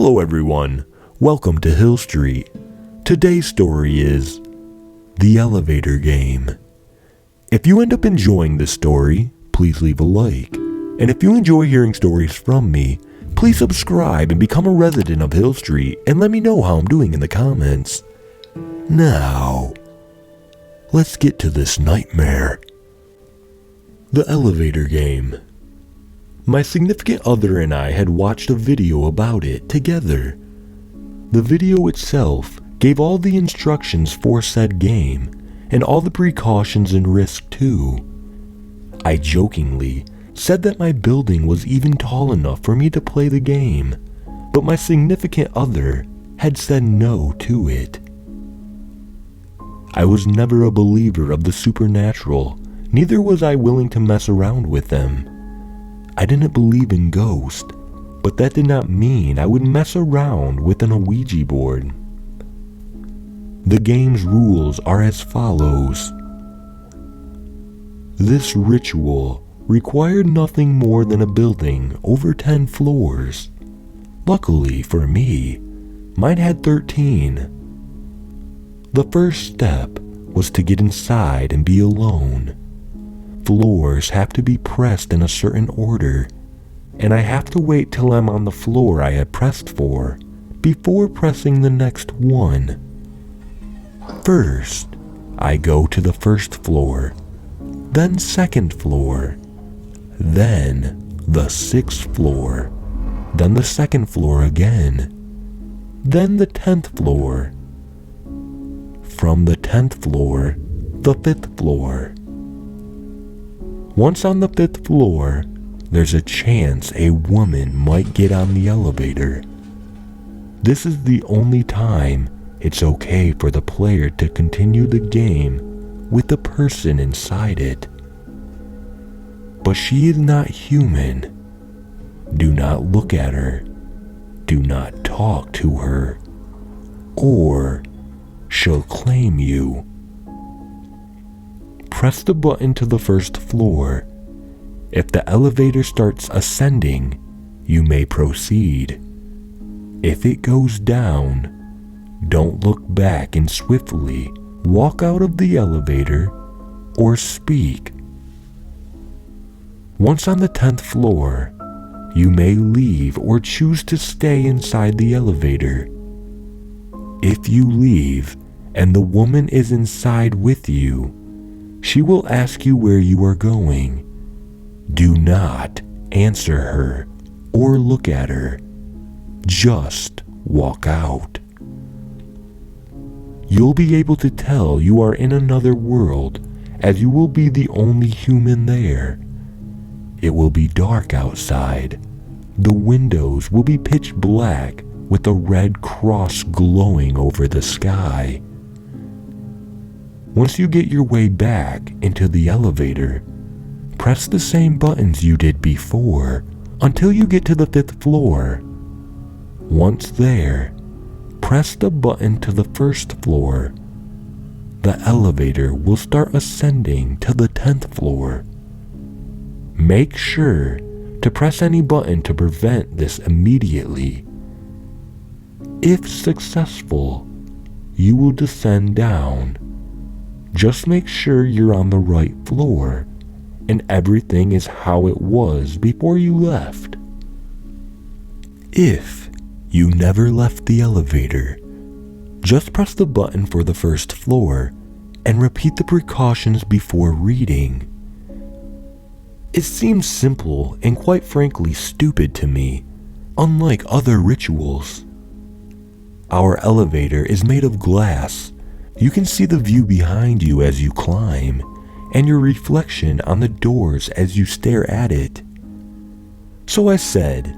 Hello everyone, welcome to Hill Street. Today's story is The Elevator Game. If you end up enjoying this story, please leave a like. And if you enjoy hearing stories from me, please subscribe and become a resident of Hill Street and let me know how I'm doing in the comments. Now, let's get to this nightmare. The Elevator Game. My significant other and I had watched a video about it together. The video itself gave all the instructions for said game and all the precautions and risk too. I jokingly said that my building was even tall enough for me to play the game, but my significant other had said no to it. I was never a believer of the supernatural, neither was I willing to mess around with them. I didn't believe in ghosts, but that did not mean I would mess around with an Ouija board. The game's rules are as follows. This ritual required nothing more than a building over 10 floors. Luckily for me, mine had 13. The first step was to get inside and be alone. Floors have to be pressed in a certain order, and I have to wait till I'm on the floor I had pressed for before pressing the next one. First, I go to the first floor, then second floor, then the 6th floor, then the 2nd floor again, then the 10th floor. From the 10th floor, the 5th floor. Once on the 5th floor, there's a chance a woman might get on the elevator. This is the only time it's okay for the player to continue the game with the person inside it. But she is not human. Do not look at her. Do not talk to her. Or she'll claim you. Press the button to the 1st floor. If the elevator starts ascending, you may proceed. If it goes down, don't look back and swiftly walk out of the elevator or speak. Once on the 10th floor, you may leave or choose to stay inside the elevator. If you leave and the woman is inside with you, she will ask you where you are going. Do not answer her or look at her. Just walk out. You'll be able to tell you are in another world, as you will be the only human there. It will be dark outside. The windows will be pitch black with a red cross glowing over the sky. Once you get your way back into the elevator, press the same buttons you did before until you get to the 5th floor. Once there, press the button to the 1st floor. The elevator will start ascending to the 10th floor. Make sure to press any button to prevent this immediately. If successful, you will descend down. Just make sure you're on the right floor and everything is how it was before you left. If you never left the elevator, just press the button for the 1st floor and repeat the precautions before reading. It seems simple and quite frankly stupid to me, unlike other rituals. Our elevator is made of glass. You can see the view behind you as you climb, and your reflection on the doors as you stare at it. So I said,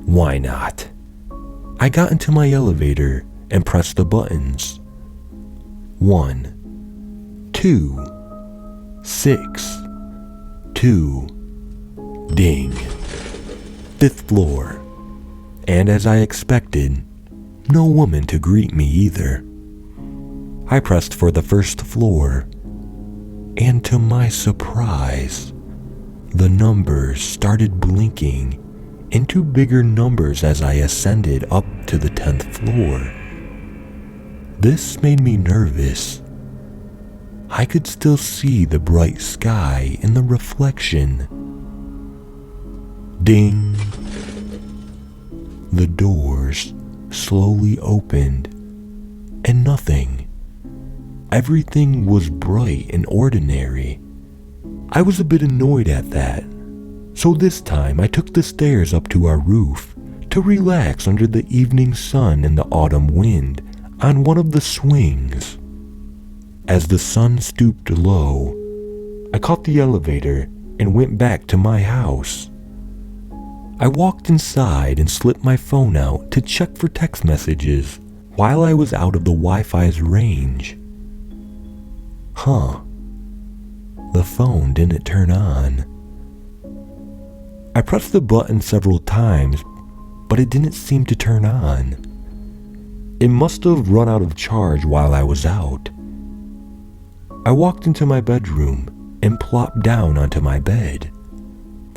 why not? I got into my elevator and pressed the buttons. 1, 2, 6, 2, ding. 5th floor. And as I expected, no woman to greet me either. I pressed for the 1st floor, and to my surprise, the numbers started blinking into bigger numbers as I ascended up to the 10th floor. This made me nervous. I could still see the bright sky in the reflection. Ding! The doors slowly opened, and nothing. Everything was bright and ordinary. I was a bit annoyed at that, so this time I took the stairs up to our roof to relax under the evening sun and the autumn wind on one of the swings. As the sun stooped low, I caught the elevator and went back to my house. I walked inside and slipped my phone out to check for text messages while I was out of the Wi-Fi's range. The phone didn't turn on. I pressed the button several times, but it didn't seem to turn on. It must have run out of charge while I was out. I walked into my bedroom and plopped down onto my bed,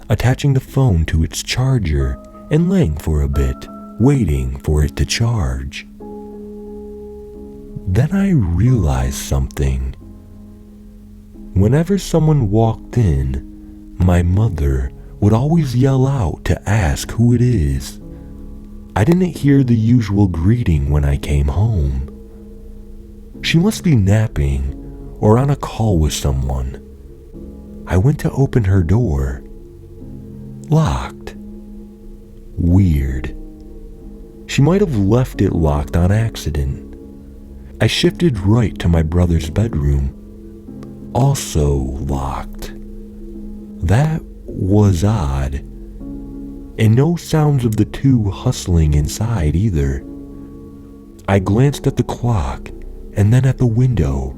attaching the phone to its charger and laying for a bit, waiting for it to charge. Then I realized something. Whenever someone walked in, my mother would always yell out to ask who it is. I didn't hear the usual greeting when I came home. She must be napping or on a call with someone. I went to open her door. Locked. Weird. She might have left it locked on accident. I shifted right to my brother's bedroom. Also locked. That was odd. And no sounds of the two hustling inside either. I glanced at the clock and then at the window.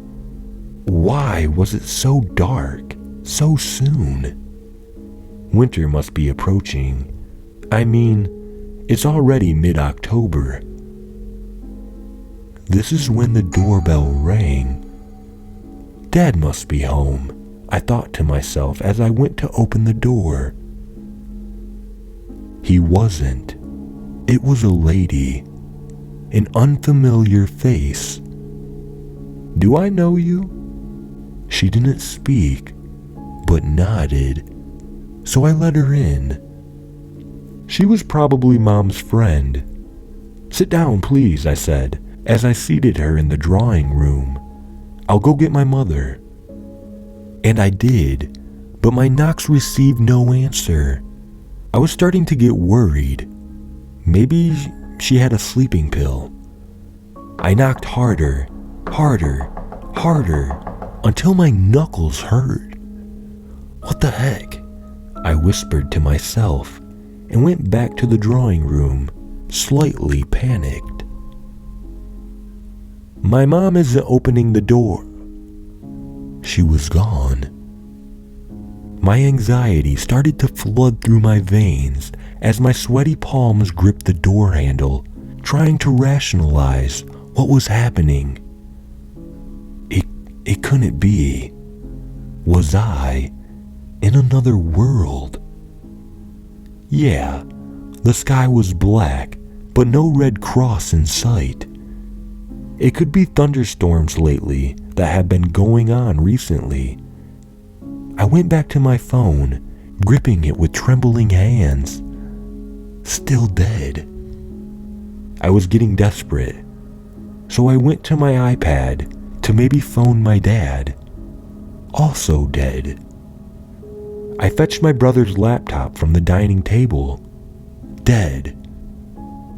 Why was it so dark so soon? Winter must be approaching. I mean, it's already mid-October. This is when the doorbell rang. Dad must be home, I thought to myself as I went to open the door. He wasn't. It was a lady, an unfamiliar face. "Do I know you?" She didn't speak, but nodded, so I let her in. She was probably Mom's friend. "Sit down, please," I said, as I seated her in the drawing room. "I'll go get my mother." And I did, but my knocks received no answer. I was starting to get worried. Maybe she had a sleeping pill. I knocked harder, until my knuckles hurt. "What the heck?" I whispered to myself and went back to the drawing room, slightly panicked. "My mom isn't opening the door." She was gone. My anxiety started to flood through my veins as my sweaty palms gripped the door handle, trying to rationalize what was happening. It couldn't be. Was I in another world? Yeah, the sky was black, but no red cross in sight. It could be thunderstorms lately that have been going on recently. I went back to my phone, gripping it with trembling hands. Still dead. I was getting desperate, so I went to my iPad to maybe phone my dad. Also dead. I fetched my brother's laptop from the dining table. Dead.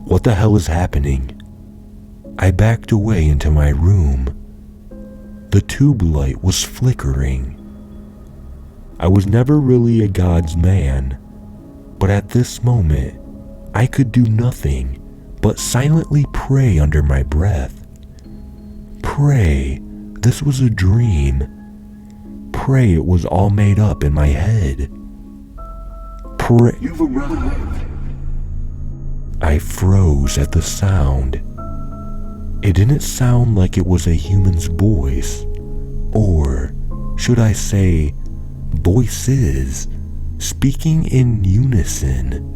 What the hell is happening? I backed away into my room. The tube light was flickering. I was never really a God's man, but at this moment, I could do nothing but silently pray under my breath. Pray this was a dream. Pray it was all made up in my head. Pray. You've arrived. I froze at the sound. It didn't sound like it was a human's voice, or should I say, voices, speaking in unison.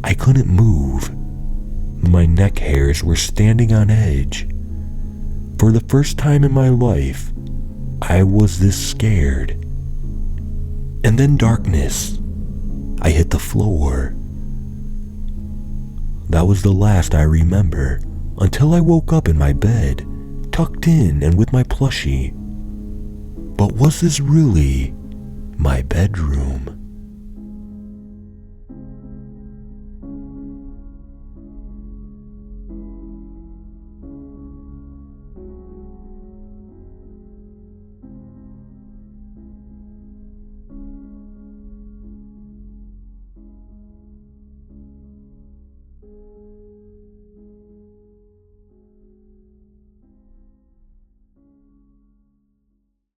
I couldn't move. My neck hairs were standing on edge. For the first time in my life, I was this scared. And then darkness. I hit the floor. That was the last I remember, until I woke up in my bed, tucked in and with my plushie. But was this really my bedroom?